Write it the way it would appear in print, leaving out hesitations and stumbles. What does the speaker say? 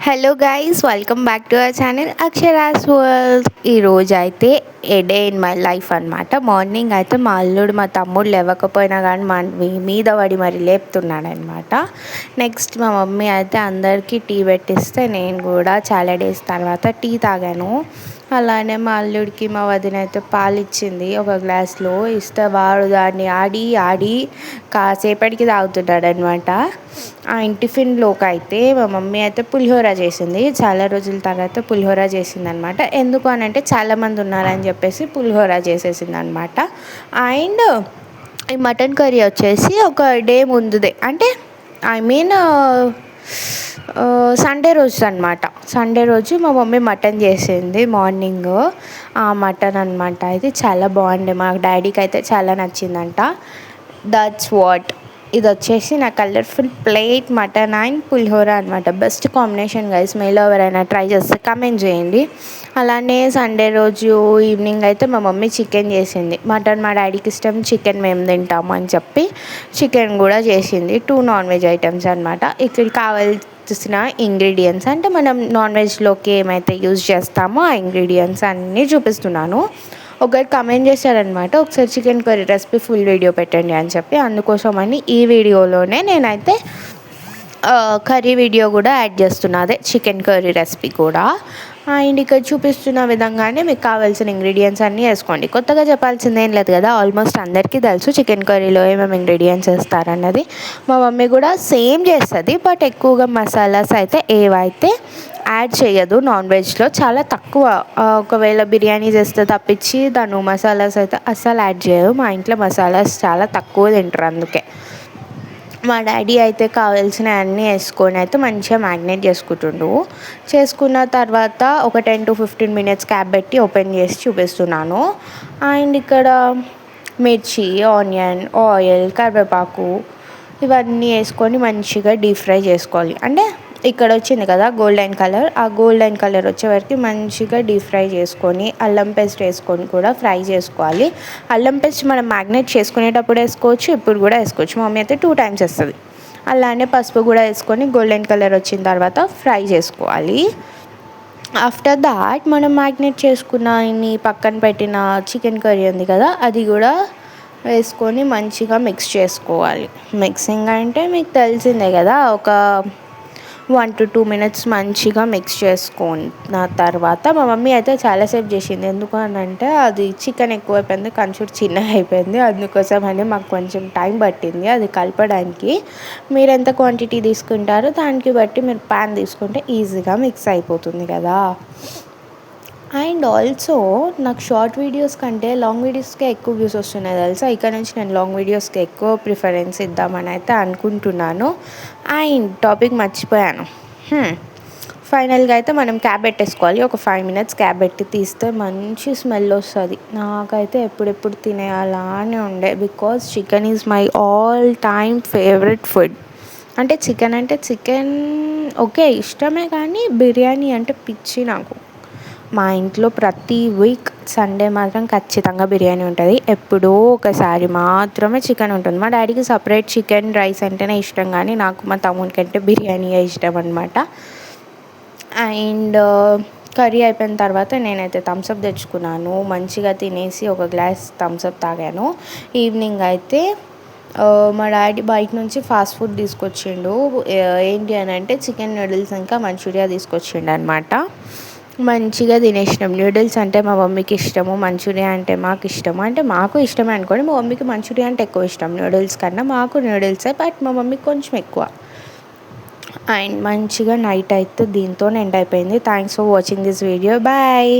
Hello guys, welcome back to our channel Akshara's world. ఈరోజు అయితే a day in my life అనమాట. Morning అయితే మా అల్లుడు మా తమ్ముడు లేవకపోయినా కానీ మీద పడి మరి లేపుతున్నాడనమాట. నెక్స్ట్ మా మమ్మీ అయితే అందరికీ టీ పెట్టిస్తే నేను కూడా చాలా డేస్ తర్వాత టీ తాగాను. అలానే మా అల్లుడికి మా వదిన అయితే పాలు ఇచ్చింది ఒక గ్లాస్లో. ఇస్తే వాడు దాన్ని ఆడి ఆడి కాసేపటికి తాగుతున్నాడు అనమాట. ఆ టిఫిన్లోకి అయితే మా మమ్మీ అయితే పులిహోర చేసింది. చాలా రోజుల తర్వాత పులిహోర చేసింది అనమాట. ఎందుకు అని అంటే చాలామంది ఉన్నారని చెప్పేసి పులిహోర చేసేసింది అనమాట. అండ్ ఈ మటన్ కర్రీ వచ్చేసి ఒక డే ముందుదే, అంటే ఐ మీన్ సండే రోజు అనమాట. సండే రోజు మా మమ్మీ మటన్ చేసింది మార్నింగ్. ఆ మటన్ అనమాట ఇది చాలా బాగుండే, మా డాడీకి అయితే చాలా నచ్చిందంట. That's what. ఇది వచ్చేసి నా కలర్ఫుల్ ప్లేట్ మటన్ అండ్ పులిహోర అనమాట. Best combination guys. మీలో ఎవరైనా ట్రై చేస్తే కమెంట్ చేయండి. అలానే సండే రోజు ఈవినింగ్ అయితే మా మమ్మీ చికెన్ చేసింది. మటన్ మా డాడీకి ఇష్టం, చికెన్ మేము తింటాము అని చెప్పి చికెన్ కూడా చేసింది. 2 నాన్ వెజ్ ఐటమ్స్ అనమాట. ఇక్కడ కావాల్సిన ఇంగ్రీడియంట్స్ అంటే మనం నాన్ వెజ్లోకి ఏమైతే యూజ్ చేస్తామో ఆ ఇంగ్రీడియంట్స్ అన్నీ చూపిస్తున్నాను. ఒకరు కమెంట్ చేశారనమాట, ఒకసారి chicken curry recipe full video పెట్టండి అని చెప్పి. అందుకోసమని ఈ వీడియోలోనే నేనైతే కర్రీ వీడియో కూడా యాడ్ చేస్తున్నా, అదే చికెన్ కర్రీ రెసిపీ కూడా. అండ్ ఇక్కడ చూపిస్తున్న విధంగానే మీకు కావాల్సిన ఇంగ్రీడియంట్స్ అన్నీ వేసుకోండి. కొత్తగా చెప్పాల్సిందేం లేదు కదా, ఆల్మోస్ట్ అందరికీ తెలుసు చికెన్ కర్రీలో ఏమేమి ఇంగ్రీడియంట్స్ వేస్తారన్నది. మా మమ్మీ కూడా సేమ్ చేస్తుంది, బట్ ఎక్కువగా మసాలాస్ అయితే ఏవైతే యాడ్ చేయదు నాన్ వెజ్లో, చాలా తక్కువ. ఒకవేళ బిర్యానీ చేస్తే తప్పించి తను మసాలాస్ అయితే అస్సలు యాడ్ చేయదు. మా ఇంట్లో మసాలాస్ చాలా తక్కువ తింటారు, అందుకే. మా డాడీ అయితే కావాల్సిన అన్నీ వేసుకొని అయితే మంచిగా మ్యాగ్నేట్ చేసుకున్న తర్వాత ఒక 10 to 15 minutes క్యాప్ పెట్టి ఓపెన్ చేసి చూపిస్తున్నాను. అండ్ ఇక్కడ మిర్చి, ఆనియన్, ఆయిల్, కరివేపాకు ఇవన్నీ వేసుకొని మంచిగా డీప్ ఫ్రై చేసుకోవాలి. అంటే ఇక్కడ వచ్చింది కదా గోల్డెన్ కలర్, ఆ గోల్డెన్ కలర్ వచ్చే వరకు మంచిగా డీప్ ఫ్రై చేసుకొని అల్లం పేస్ట్ వేసుకొని కూడా ఫ్రై చేసుకోవాలి. అల్లం పేస్ట్ మనం మ్యాగ్నేట్ చేసుకునేటప్పుడు వేసుకోవచ్చు, ఇప్పుడు కూడా వేసుకోవచ్చు. మా మమ్మీ అయితే 2 times వేస్తుంది. అలానే పసుపు కూడా వేసుకొని గోల్డెన్ కలర్ వచ్చిన తర్వాత ఫ్రై చేసుకోవాలి. ఆఫ్టర్ దాట్ మనం మ్యాగ్నేట్ చేసుకున్న ఇన్ని పక్కన పెట్టిన చికెన్ కర్రీ ఉంది కదా, అది కూడా వేసుకొని మంచిగా మిక్స్ చేసుకోవాలి. మిక్సింగ్ అంటే మీకు తెలిసిందే కదా, ఒక 1 to 2 minutes మంచిగా మిక్స్ చేసుకున్న తర్వాత మా మమ్మీ అయితే చాలాసేపు చేసింది. ఎందుకు అని అంటే అది చికెన్ ఎక్కువైపోయింది, కంచూరు చిన్నగా అయిపోయింది. అందుకోసం అని మాకు కొంచెం టైం పట్టింది అది కలపడానికి. మీరు ఎంత క్వాంటిటీ తీసుకుంటారో దానికి బట్టి మీరు ప్యాన్ తీసుకుంటే ఈజీగా మిక్స్ అయిపోతుంది కదా. అండ్ ఆల్సో నాకు షార్ట్ వీడియోస్ కంటే లాంగ్ వీడియోస్కే ఎక్కువ వ్యూస్ వస్తున్నాయి తెలుసా. ఇక్కడ నుంచి నేను లాంగ్ వీడియోస్కి ఎక్కువ ప్రిఫరెన్స్ ఇద్దామని అయితే అనుకుంటున్నాను. అండ్ టాపిక్ మర్చిపోయాను. ఫైనల్గా అయితే మనం క్యాప్ పెట్టేసుకోవాలి. ఒక 5 minutes క్యాప్ పెట్టి తీస్తే మంచి స్మెల్ వస్తుంది. నాకైతే ఎప్పుడెప్పుడు తినేయాలని ఉండే, because chicken is my all time favourite food. అంటే చికెన్ ఓకే ఇష్టమే, కానీ బిర్యానీ అంటే పిచ్చి నాకు. మా ఇంట్లో ప్రతి వీక్ సండే మాత్రం ఖచ్చితంగా బిర్యానీ ఉంటుంది. ఎప్పుడో ఒకసారి మాత్రమే చికెన్ ఉంటుంది. మా డాడీకి సపరేట్ చికెన్ రైస్ అంటేనే ఇష్టం, కానీ నాకు మా తమ్ముడి కంటే బిర్యానీయే ఇష్టం అనమాట. అండ్ కర్రీ అయిపోయిన తర్వాత నేనైతే థమ్స్అప్ తెచ్చుకున్నాను. మంచిగా తినేసి ఒక గ్లాస్ థమ్స్అప్ తాగాను. ఈవినింగ్ అయితే మా డాడీ బయట నుంచి ఫాస్ట్ ఫుడ్ తీసుకొచ్చిండు. ఏంటి అని అంటే చికెన్ నూడిల్స్ ఇంకా మంచూరియా తీసుకొచ్చిండు అనమాట. మంచిగా తినేసినాం. నూడిల్స్ అంటే మా మమ్మీకి ఇష్టము, మంచూరియా అంటే మాకు ఇష్టము. అంటే మాకు ఇష్టమే అనుకోండి, మా మమ్మీకి మంచూరియా అంటే ఎక్కువ ఇష్టం నూడిల్స్ కన్నా. మాకు నూడిల్సే, బట్ మా మమ్మీకి కొంచెం ఎక్కువ. అండ్ మంచిగా నైట్ అయితే దీంతో ఎండ్ అయిపోయింది. Thanks for watching this video. Bye.